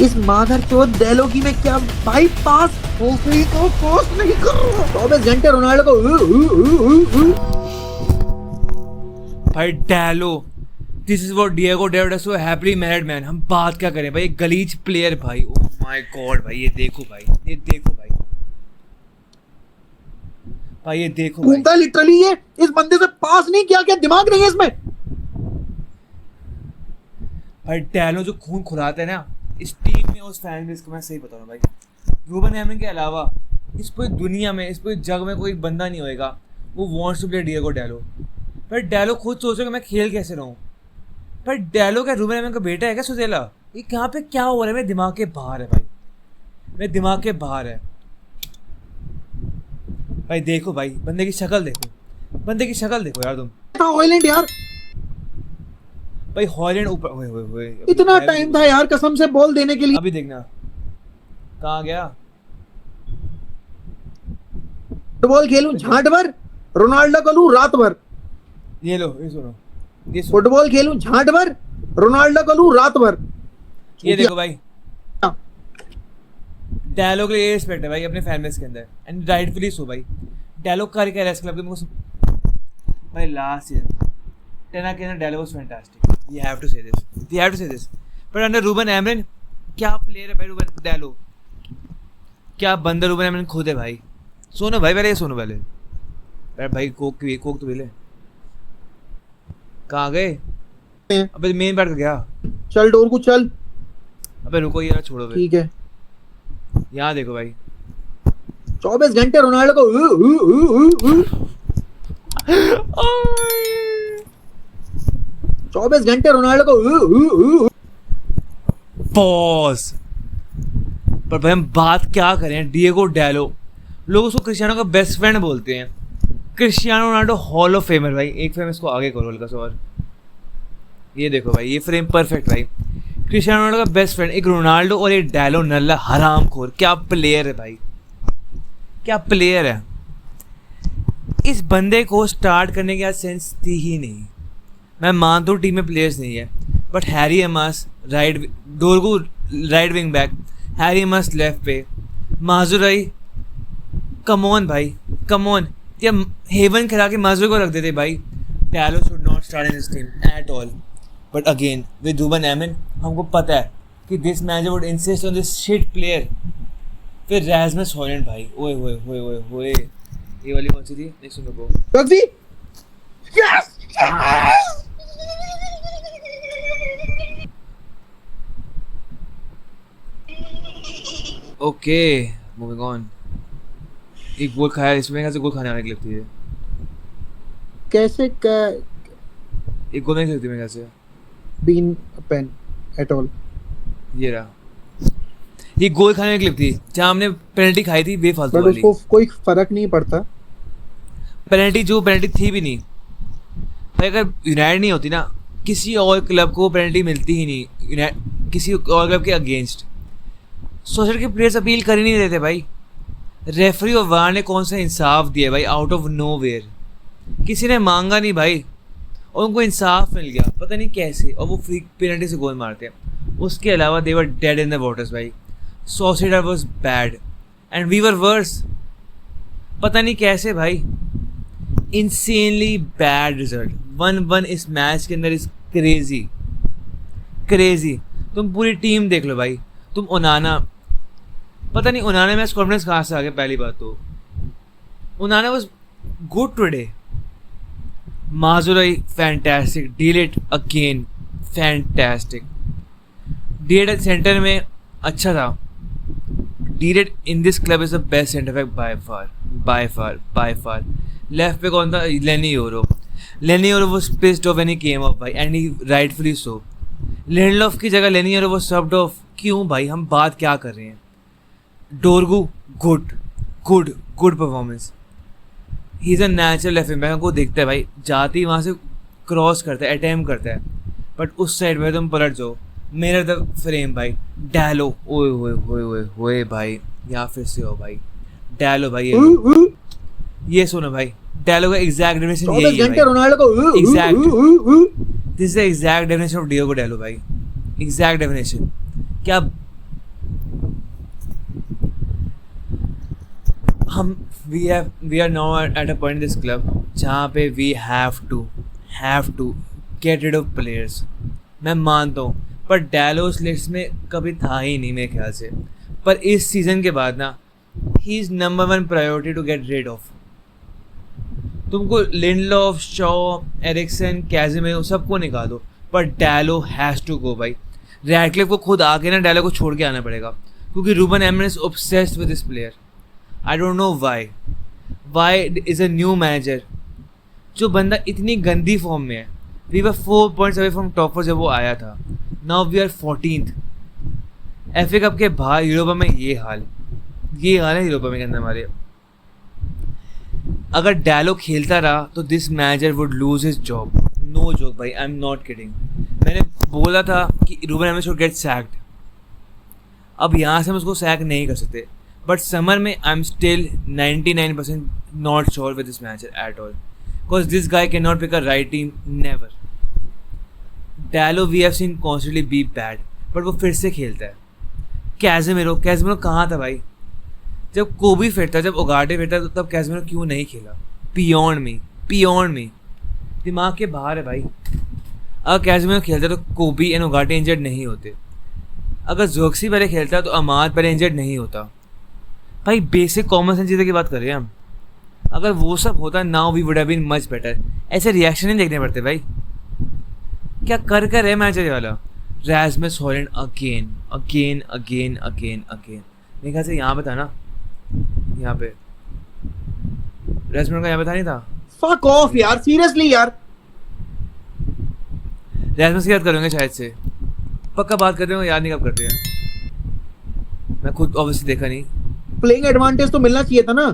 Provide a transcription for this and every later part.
इस मादरचोद डेलोगी में क्या भाई पास होगी तो पास नहीं कर रहा 24 घंटे रोनाल्डो को भाई डेलो, this is what Diego Delo does, so happily married man. हम बात क्या करें भाई, गलीज प्लेयर भाई। ओह माय गॉड भाई, ये देखो भाई, ये देखो भाई, भाई ये देखो भाई। घूमता लिटरली ये इस बंदे से पास नहीं किया, क्या दिमाग नहीं है इसमें? भाई डेलो जो खून खुलाता है ना इस टीम में, उस फैन बेस को, मैं सही बता रहा हूँ भाई, रूबन एमरिन के अलावा इस पूरी दुनिया में, इस पूरी जग में कोई बंदा नहीं होएगा वो वांट्स टू प्ले डिएगो डेलो। पर डेलो खुद सोचो कि मैं खेल कैसे रहूँ। पर डेलो क्या रूबन एमरिन का बेटा है क्या सुजेला? ये कहाँ पे क्या हो रहा है? मेरे दिमाग के बाहर है भाई, मेरे दिमाग के बाहर है भाई। देखो भाई, बंदे की शक्ल देखो, बंदे की शक्ल देखो यार तुम। हॉलैंड यार, भाई हॉलैंड ऊपर, ओए इतना टाइम था यार कसम से बॉल देने के लिए। अभी देखना कहाँ गया। फुटबॉल खेलूं झांट भर, रोनाल्डो को लूं रात भर। ये लो, ये सुनो, ये सुनो, फुटबॉल खेलूं झांट भर, रोनाल्डो को लूं रात भर। ये देखो भाई, डेलो के लिए रिस्पेक्ट है भाई अपने फैन बेस के अंदर, एंड राइटफुली सो भाई। डेलो कर क्या रेस क्लब के मुझे भाई लास्ट सीजन टेना के अंदर Dalot was fantastic, you have to say this, you have to say this. पर अंडर रूबन एमरिन क्या प्लेयर है भाई रूबन डेलो, क्या बंदा रूबन एमरिन खुद है भाई। सोनो भाई, पहले ये सोनो पहले। अरे भाई कोक तो पी ले। कहाँ गए? अबे मेन पार्ट का गया। चल डोर को चल। अबे रुको यार, छोड़ो भाई। ठीक है, यहाँ देखो भाई, 24 घंटे रोनाल्डो को 24 घंटे रोनाल्डो को पॉज। पर भाई हम बात क्या करें, डिएगो डेलो, लोग उसको क्रिस्टियानो का बेस्ट फ्रेंड बोलते हैं। Cristiano Ronaldo hall of famer भाई। एक फ्रेम इसको आगे करो हल्का सा और, ये देखो भाई, ये फ्रेम परफेक्ट भाई। क्रिस्टियानो रोनाल्डो का बेस्ट फ्रेंड एक रोनाल्डो और एक डेलो नल्ला हरामखोर। क्या प्लेयर है भाई, क्या प्लेयर है। इस बंदे को स्टार्ट करने की आज सेंस थी ही नहीं। मैं मानता हूँ टीम में प्लेयर्स नहीं है, but Harry Amass right, Dorgu right wing back, Harry Amass left पे, माजुराई, कम ऑन भाई, कम ऑन। या हेवन खिला के माजुराई को रख देते भाई। Dalot should not start in this team at all. But again with Ruben Amorim हमको पता है कि this manager would insist on this shit player. फिर रास्मस हॉलैंड भाई, ओए होए होए होए होए, ये वाली कौन सी थी? नेक्स्ट सुनो को rugby. Yes okay, moving on. एक गोल खाया, इसमें कैसे गोल खाने वाले की लगती है? कैसे एक गोल नहीं लगती मेरे कैसे। Been pain at all. ये रहा, ये गोल खाने की लगती है जहाँ हमने पेनल्टी खाई थी बेफालतू बट वाली। उसको कोई फर्क नहीं पड़ता। पेनल्टी जो पेनल्टी थी भी नहीं भाई। अगर यूनाइटेड नहीं होती ना, किसी और क्लब को पेनल्टी मिलती ही नहीं, किसी और क्लब के अगेंस्ट। सोचर के प्लेयर्स अपील कर ही नहीं देते भाई। रेफरी और वार ने कौन सा इंसाफ दिया भाई, आउट ऑफ नोवेयर। किसी ने मांगा नहीं भाई और उनको इंसाफ मिल गया, पता नहीं कैसे, और वो फ्री पेनल्टी से गोल मारते हैं। उसके अलावा they were dead in the waters भाई। Sociedad was bad and we were worse, पता नहीं कैसे भाई। इंसेनली बैड रिजल्ट, 1-1 इस मैच के अंदर इज क्रेजी क्रेजी। तुम पूरी टीम देख लो भाई, तुम ओनाना, पता नहीं ओनाना में कॉन्फिडेंस कहाँ से आ गया। पहली बात तो Onana was good today. Mazraoui fantastic, de Ligt again fantastic. De Ligt centre में अच्छा था। De Ligt in this club is the best centre back by far by far by far. Left पे कौन था? Lenny Yoro. Lenny Yoro was pissed off when he came up भाई, and he rightfully so. Lindelof की जगह लेनी Yoro was सब्ड of. क्यों भाई, हम बात क्या कर रहे हैं। डोरगू good good good performance. He is a natural left wing back को देखता है भाई, जाती वहाँ से क्रॉस करता है, अटैम्प्ट करता है, बट उस साइड में तुम पलट जाओ, मेरा द फ्रेम भाई। डेलो, ओए ओए ओए ओए ओए भाई, यहाँ फिर से हो भाई। डेलो भाई, ये सुनो भाई, डेलो का एग्जैक्ट डेफिनेशन यही है भाई। रोनाल्डो को exact, this is the exact definition of Diego Dalot भाई। Exact definition. क्या हम we are now at a point this club जहाँ पे we have to get rid of players. मैं मानता हूँ, पर डैलो उस लिस्ट में कभी था ही नहीं मेरे ख्याल से. पर इस सीज़न के बाद ना ही is number 1 priority to get rid of. तुमको लिंडलॉफ, शॉ, एरिक्सन, कैज़ेमिरो सबको निकालो, पर डैलो हैज़ टू गो भाई. रैडक्लिफ को खुद आके ना डैलो को छोड़ के आना पड़ेगा, क्योंकि Ruben Amorim is obsessed with this player. I don't know why is a new manager. जो बंदा इतनी गंदी फॉर्म में है. We were 4 points away from top 4 जब वो आया था. Now we are 14th. FA cup के बाहर यूरोपा में ये हाल है यूरोपा में के अंदर हमारे. अगर डैलो खेलता रहा तो this manager would lose his job. No joke भाई, आई एम नॉट किडिंग. मैंने बोला था कि Ruben Amorim should get sacked. अब यहाँ से हम उसको सैक नहीं कर सकते, बट समर में I am still 99% not sure with this manager at all, because this guy can not pick a right team. Never. Dalot we have seen constantly be bad, but वो फिर से खेलता है. कैज़ेमिरो कहाँ था भाई जब कोबी फिट था, जब ओगाटे फिट था, तो तब कैज़ेमिरो क्यों नहीं खेला? Beyond me. दिमाग के बाहर है भाई. अगर कैज़ेमिरो खेलता तो कोबी एंड ओगाटे इंजर्ड नहीं होते. अगर जोक्सी पहले खेलता तो अमाद पहले इंजर्ड नहीं होता. भाई बेसिक कॉमन सेंस चीज़ों की बात कर रहे हैं हम. अगर वो सब होता now we would have been much better. ऐसे रिएक्शन नहीं देखने पड़ते भाई. क्या कर है मैच वाला. Rasmus Hojlund again. मेरे ख्याल से यहाँ पे था ना, यहाँ पे रास्मस का यहाँ पे था नहीं था. फक ऑफ यार, सीरियसली यार. रास्मस की बात करेंगे शायद से. पक्का बात करते हो, याद नहीं कब करते हैं. मैं खुद ऑब्वियसली देखा नहीं. प्लेइंग एडवांटेज तो मिलना चाहिए था ना.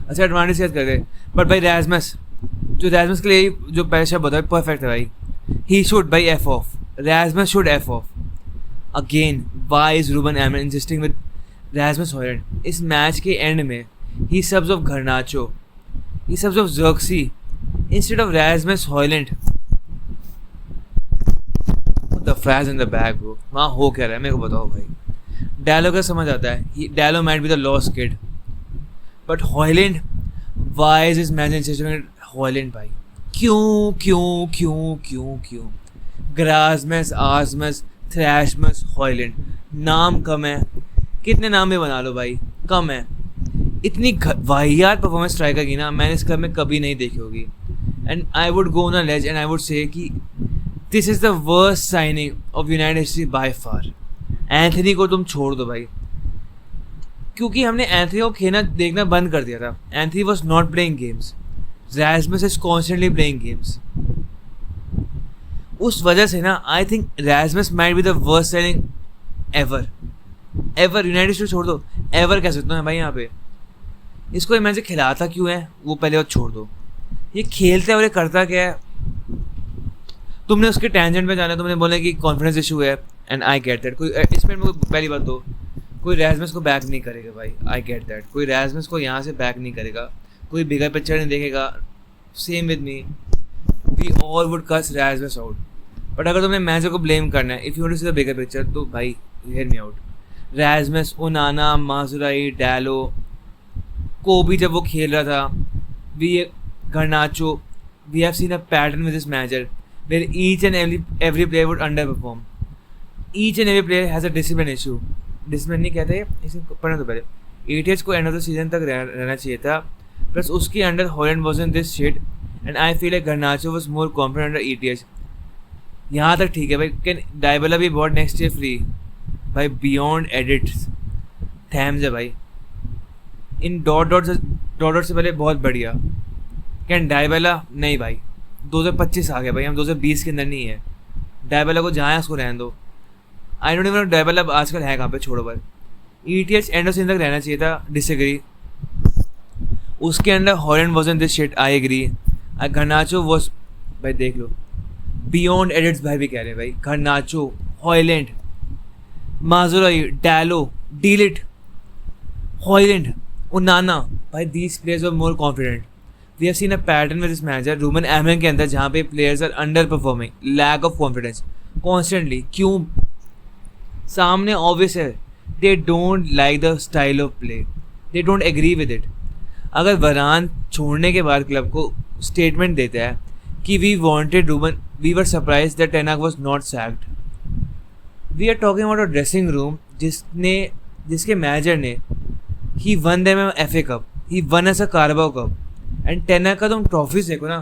अच्छा एडवांटेज याद करते. बट भाई रास्मस के लिए जो पहले शब्द होता है परफेक्ट है भाई. ही शुड भाई F off. Rasmus should F off. Again, why is Ruben Amorim insisting with Rasmus Hojlund? इस मैच के एंड में he subs of Garnacho, he subs of Xerxes instead of Rasmus Hojlund. What the fries in the bag bro? वहाँ हो क्या रहा है मेरे को बताओ भाई. Dallo का समझ आता है. Dallo might be the lost kid, but Hojlund, why is this match insisting with Hojlund भाई? क्यों? ग्रासमस, आसमस, थ्रैशमस, हॉयलैंड. नाम कम है. कितने नाम भी बना लो भाई, कम है. इतनी वाहियात परफॉर्मेंस स्ट्राइकर की ना मैंने इस क्लब में कभी नहीं देखी होगी. And I would go on a ledge and I would say कि this is the worst signing of United history by far. Anthony को तुम छोड़ दो भाई, क्योंकि हमने एंथनी को खेलना देखना बंद कर दिया था. Anthony was not playing games. Rasmus is constantly playing games. उस वजह से ना I think Rasmus might be the worst signing ever. United states छोड़ दो, एवर कह सकते हैं भाई. यहाँ पे इसको इमेजिन खिलाता क्यों है वो पहले और छोड़ दो. ये खेलता है और ये करता क्या है. तुमने उसके टेंजेंट पे जाना, तुमने बोला कि कॉन्फिडेंस इशू है एंड आई गेट दैट. कोई इसमें पहली बात तो कोई रास्मस को बैक नहीं करेगा भाई. I get that. कोई रास्मस को यहाँ से बैक नहीं करेगा. कोई बिगर पिक्चर नहीं देखेगा. Same with me. We all would cuss Rasmus out. But अगर तुमने मैनेजर को ब्लेम करना है, if you want to see the bigger picture, तो भाई hear me out. Rasmus, Onana, Mazraoui, Dalot, Kobbie जब वो खेल रहा था, Garnacho, we have seen a pattern with this manager where each and every player would underperform. Each and every player has a discipline issue. Discipline नहीं कहते, इसे पढ़ना तो पहले. ATH को end of the season तक रहना चाहिए था. Plus उसके under Hojlund wasn't this shit, and I feel like Garnacho was more confident under ETH. यहाँ तक ठीक है भाई. Can Dybala be bought next year free? भाई beyond edits. थैम्स है भाई. इन डॉट से पहले बहुत बढ़िया. कैन Dybala नहीं भाई. 2025 आ गया भाई, हम 2020 के अंदर नहीं है. Dybala को जहाँ है उसको रहने दो. आई डोंट इवन Dybala आजकल है कहाँ पे, छोड़ो भाई. ETH एंड ऑफ सीजन तक रहना चाहिए था. डिसएग्री. उसके अंदर Hojlund wasn't this shit. I agree. Garnacho was, भाई देख लो, बियॉन्ड एडिट्स भाई भी कह रहे हैं भाई. Garnacho, Hojlund, Mazzurai, Dallo, Delete, Hojlund, Onana, भाई these players were more confident. We have seen a pattern with this manager Ruben Amorim के अंदर जहाँ पे players are underperforming, lack of confidence, constantly. क्यों? सामने obvious है, they don't like the style of play. They don't agree with it. अगर Varane छोड़ने के बाद क्लब को स्टेटमेंट देता है कि we wanted Ruben, we were surprised that Ten Hag was not sacked. We are talking about a dressing room जिसके manager ने ही won them FA cup, he won as a Carabao cup, and Ten Hag का तुम trophies देखो ना,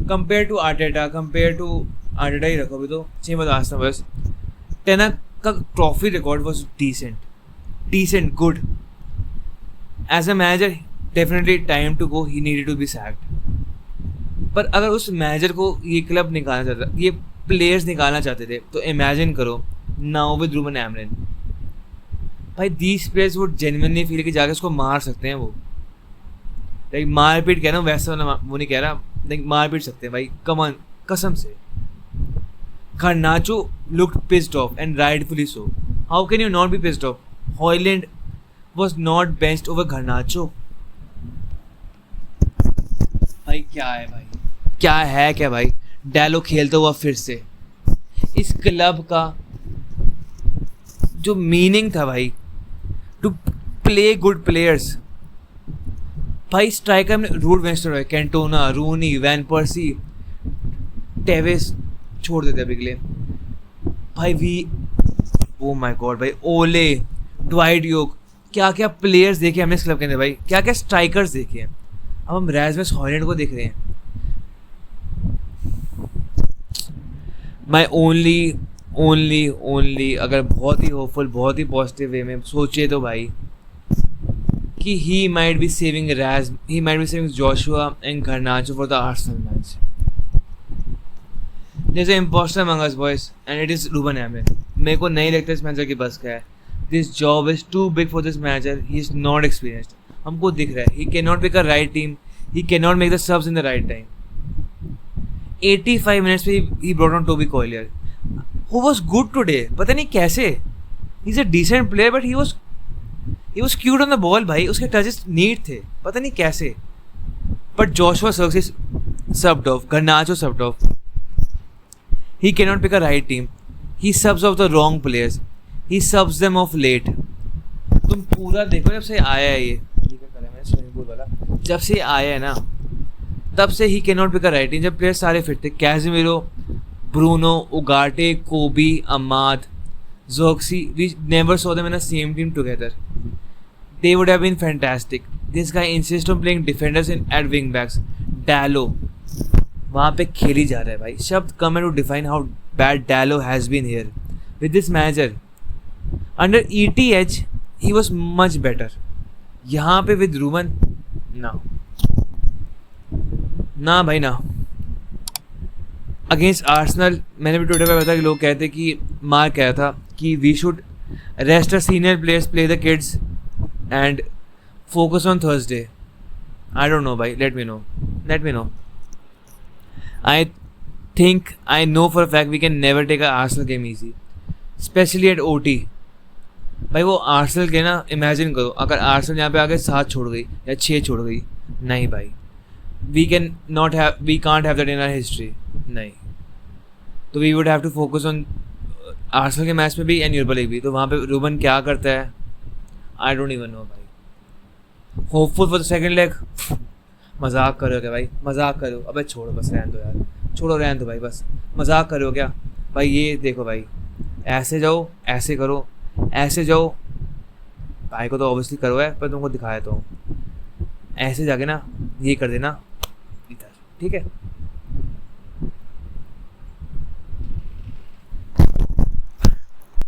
compare to Arteta ही रखो अभी तो सेम बता बस। टेन हाग का trophy record was decent, good. As a manager, definitely time to go, he needed to be sacked. पर अगर उस मैनेजर को ये क्लब निकालना चाहता, ये प्लेयर्स निकालना चाहते थे, तो इमेजिन करो नाउ विद रूबन एमरिन। भाई these players would genuinely feel कि जाके उसको मार सकते हैं वो, लाइक मारपीट कह रहा हूँ वैसा वो नहीं कह रहा, लाइक मारपीट सकते हैं भाई, कमान कसम से। Garnacho looked pissed off and rightfully so. How can you not be pissed off? Højlund was not benched over Garnacho. भाई क्या है भाई, क्या भाई, डायलो खेलता हुआ फिर से। इस क्लब का जो मीनिंग था भाई, टू प्ले गुड प्लेयर्स। भाई स्ट्राइकर में रूड वेस्टर, Cantona, Rooney, van Persie, Tevez छोड़ देते अभी के लिए भाई। ओ माय गॉड भाई, ओले, ड्वाइट योक, क्या क्या प्लेयर्स देखे हमने इस क्लब के अंदर भाई, क्या क्या स्ट्राइकर्स देखे हैं। अब हम रास्मस हॉयलैंड को देख रहे हैं। माय ओनली अगर बहुत ही होपफुल, बहुत ही पॉजिटिव वे में सोचे तो भाई, कि he might be saving Joshua and गर्नाचो for the Arsenal match. There's an imposter among us boys and it is Ruben Amorim. मेरे को नहीं लगता इस मैनेजर की बस का है। This job is too big for this manager. He is not experienced. हमको दिख रहा है। He cannot pick a right team. He cannot make the subs in the right time. 85 minutes पे he brought on Toby Collier, who was good today. पता नहीं कैसे। He's a decent player but he was cute on the ball भाई। उसके touches neat थे। पता नहीं कैसे। But Joshua Zirkzee subbed off. Garnacho subbed off. He cannot pick a right team. He subs off the wrong players. He subs them off late. तुम पूरा देखो, जब से आया है ये क्या करा मैंने स्विमिंग पूल वाला, जब से आया है ना तब से ही cannot pick a right team। जब प्लेयर्स सारे फिट थे, कैज़ेमिरो, ब्रूनो, उगाटे, कोबी, अमाद, ज़र्क्सी, we never saw them in the same team together. They would have been fantastic. This guy insists on playing defenders at wing backs. Dallo वहाँ पे खेली जा रहा है भाई। शब्द कम है to define how bad Dalot has been here with this manager. Under ETH he was much better. यहाँ पे विद रूबन ना भाई ना। अगेंस्ट आर्सेनल मैंने भी ट्विटर पे बताया कि लोग कहते कि मार्क कह रहा था कि we should rest a senior players, play the kids and focus on Thursday. I don't know भाई, let me know. I think I know for a fact we can never take an Arsenal game easy, especially at OT. भाई वो Arsenal के ना, imagine करो अगर Arsenal यहाँ पे आके 7 छोड़ गई या 6 छोड़ गई, नहीं भाई, we can't have that in our history, नहीं। तो we would have to focus on Arsenal के मैच में भी एंड यूरोपा लीग भी। तो वहाँ पे रूबन क्या करता है, I don't even know भाई। Hopeful for the second leg. मजाक करो क्या भाई, मजाक करो, अबे छोड़ो बस, रहने दो यार, छोड़ो रहने दो भाई, बस मजाक करो क्या भाई। ये देखो भाई, ऐसे जाओ, ऐसे करो, ऐसे जाओ भाई को तो ऑब्वियसली करो है, पर तुमको दिखाया तो ऐसे जाके ना ये कर देना इधर, ठीक है।